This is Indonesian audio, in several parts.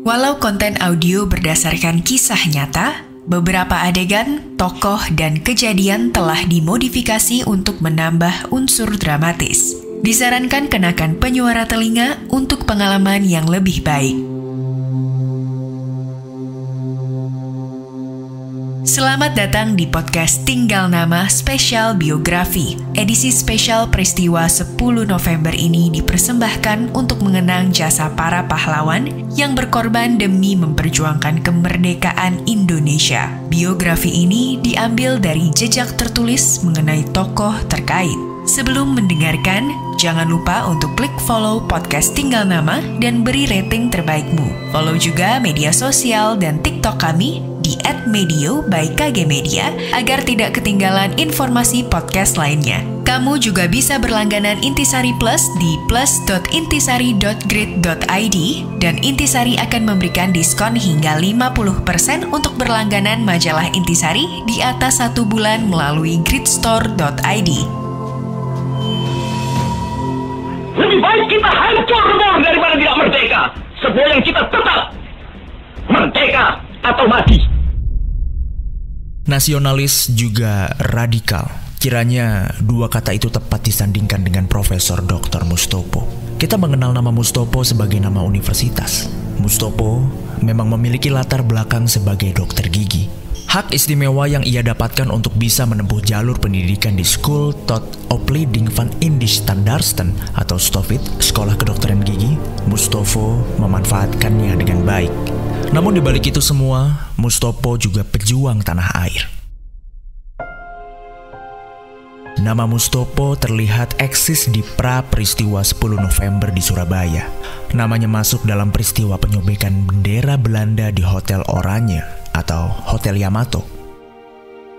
Walau konten audio berdasarkan kisah nyata, beberapa adegan, tokoh, dan kejadian telah dimodifikasi untuk menambah unsur dramatis. Disarankan kenakan penyuara telinga untuk pengalaman yang lebih baik. Selamat datang di podcast Tinggal Nama Spesial Biografi. Edisi spesial peristiwa 10 November ini dipersembahkan untuk mengenang jasa para pahlawan yang berkorban demi memperjuangkan kemerdekaan Indonesia. Biografi ini diambil dari jejak tertulis mengenai tokoh terkait. Sebelum mendengarkan, jangan lupa untuk klik follow podcast Tinggal Nama dan beri rating terbaikmu. Follow juga media sosial dan TikTok kami di @medio by KG Media agar tidak ketinggalan informasi podcast lainnya. Kamu juga bisa berlangganan Intisari Plus di plus.intisari.grid.id dan Intisari akan memberikan diskon hingga 50% untuk berlangganan majalah Intisari di atas 1 bulan melalui gridstore.id. Lebih baik kita hancur lebur daripada tidak merdeka. Semboyan kita tetap merdeka atau mati. Nasionalis juga radikal. Kiranya dua kata itu tepat disandingkan dengan Profesor Dr. Mustopo. Kita mengenal nama Mustopo sebagai nama universitas. Mustopo memang memiliki latar belakang sebagai dokter gigi. Hak istimewa yang ia dapatkan untuk bisa menempuh jalur pendidikan di School tot Opleiding van Indisch Tandarsten atau STOVIT, Sekolah Kedokteran Gigi, Mustopo memanfaatkannya dengan baik. Namun di balik itu semua, Mustopo juga pejuang tanah air. Nama Mustopo terlihat eksis di pra-peristiwa 10 November di Surabaya. Namanya masuk dalam peristiwa penyobekan bendera Belanda di Hotel Oranje atau Hotel Yamato.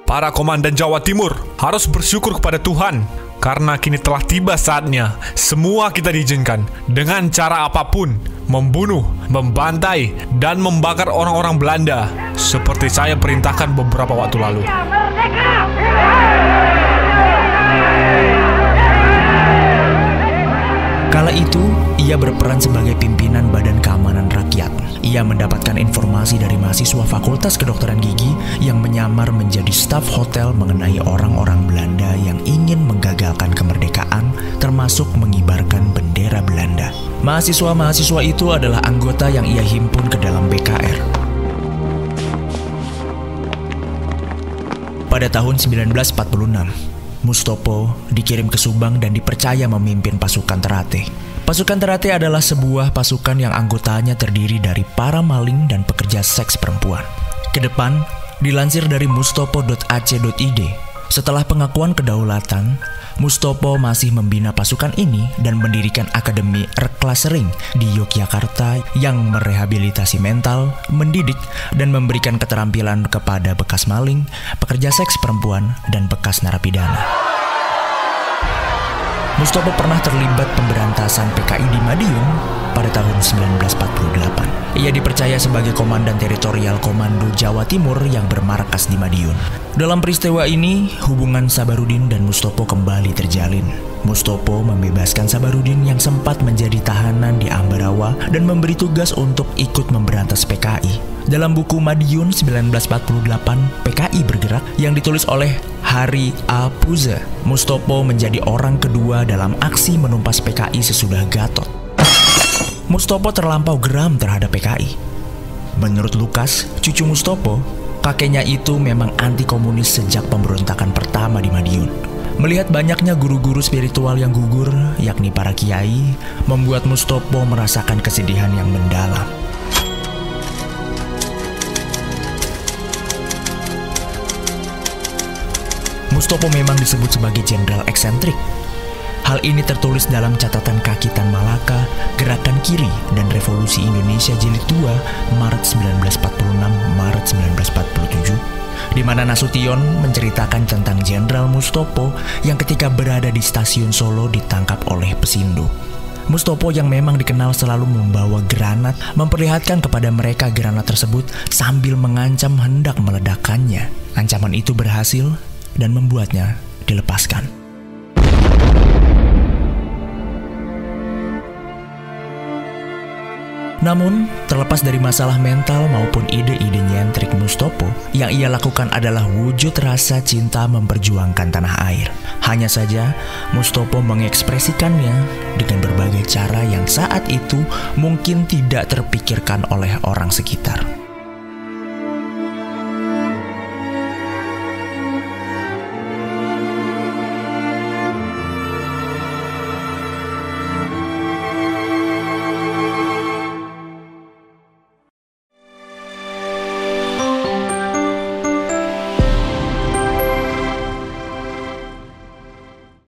Para komandan Jawa Timur harus bersyukur kepada Tuhan karena kini telah tiba saatnya semua kita diizinkan dengan cara apapun membunuh, membantai, dan membakar orang-orang Belanda seperti saya perintahkan beberapa waktu lalu. Kala itu, ia berperan sebagai pimpinan Badan Keamanan Rakyat. Ia mendapatkan informasi dari mahasiswa Fakultas Kedokteran Gigi yang menyamar menjadi staf hotel mengenai orang-orang Belanda yang ingin menggagalkan kemerdekaan, termasuk mengibarkan bendera Belanda. Mahasiswa-mahasiswa itu adalah anggota yang ia himpun ke dalam BKR. Pada tahun 1946, Mustopo dikirim ke Subang dan dipercaya memimpin pasukan Terate. Pasukan Terate adalah sebuah pasukan yang anggotanya terdiri dari para maling dan pekerja seks perempuan. Kedepan, dilansir dari mustopo.ac.id, setelah pengakuan kedaulatan, Mustopo masih membina pasukan ini dan mendirikan Akademi Erklasering di Yogyakarta yang merehabilitasi mental, mendidik, dan memberikan keterampilan kepada bekas maling, pekerja seks perempuan, dan bekas narapidana. Mustopo pernah terlibat pemberantasan PKI di Madiun pada tahun 1948. Ia dipercaya sebagai Komandan Teritorial Komando Jawa Timur yang bermarkas di Madiun. Dalam peristiwa ini, hubungan Sabarudin dan Mustopo kembali terjalin. Mustopo membebaskan Sabarudin yang sempat menjadi tahanan di Ambarawa dan memberi tugas untuk ikut memberantas PKI. Dalam buku Madiun 1948, PKI Bergerak yang ditulis oleh Hari A. Puze, Mustopo menjadi orang kedua dalam aksi menumpas PKI sesudah Gatot. Mustopo terlampau geram terhadap PKI. Menurut Lukas, cucu Mustopo, kakeknya itu memang anti-komunis sejak pemberontakan pertama di Madiun. Melihat banyaknya guru-guru spiritual yang gugur, yakni para kiai, membuat Mustopo merasakan kesedihan yang mendalam. Mustopo memang disebut sebagai jenderal eksentrik. Hal ini tertulis dalam catatan kaki Tan Malaka, Gerakan Kiri dan Revolusi Indonesia Jilid 2, Maret 1946, Maret 1947, di mana Nasution menceritakan tentang Jenderal Mustopo yang ketika berada di stasiun Solo ditangkap oleh Pesindo. Mustopo yang memang dikenal selalu membawa granat memperlihatkan kepada mereka granat tersebut sambil mengancam hendak meledakkannya. Ancaman itu berhasil dan membuatnya dilepaskan. Namun, terlepas dari masalah mental maupun ide-ide nyentrik Mustopo, yang ia lakukan adalah wujud rasa cinta memperjuangkan tanah air. Hanya saja, Mustopo mengekspresikannya dengan berbagai cara yang saat itu mungkin tidak terpikirkan oleh orang sekitar.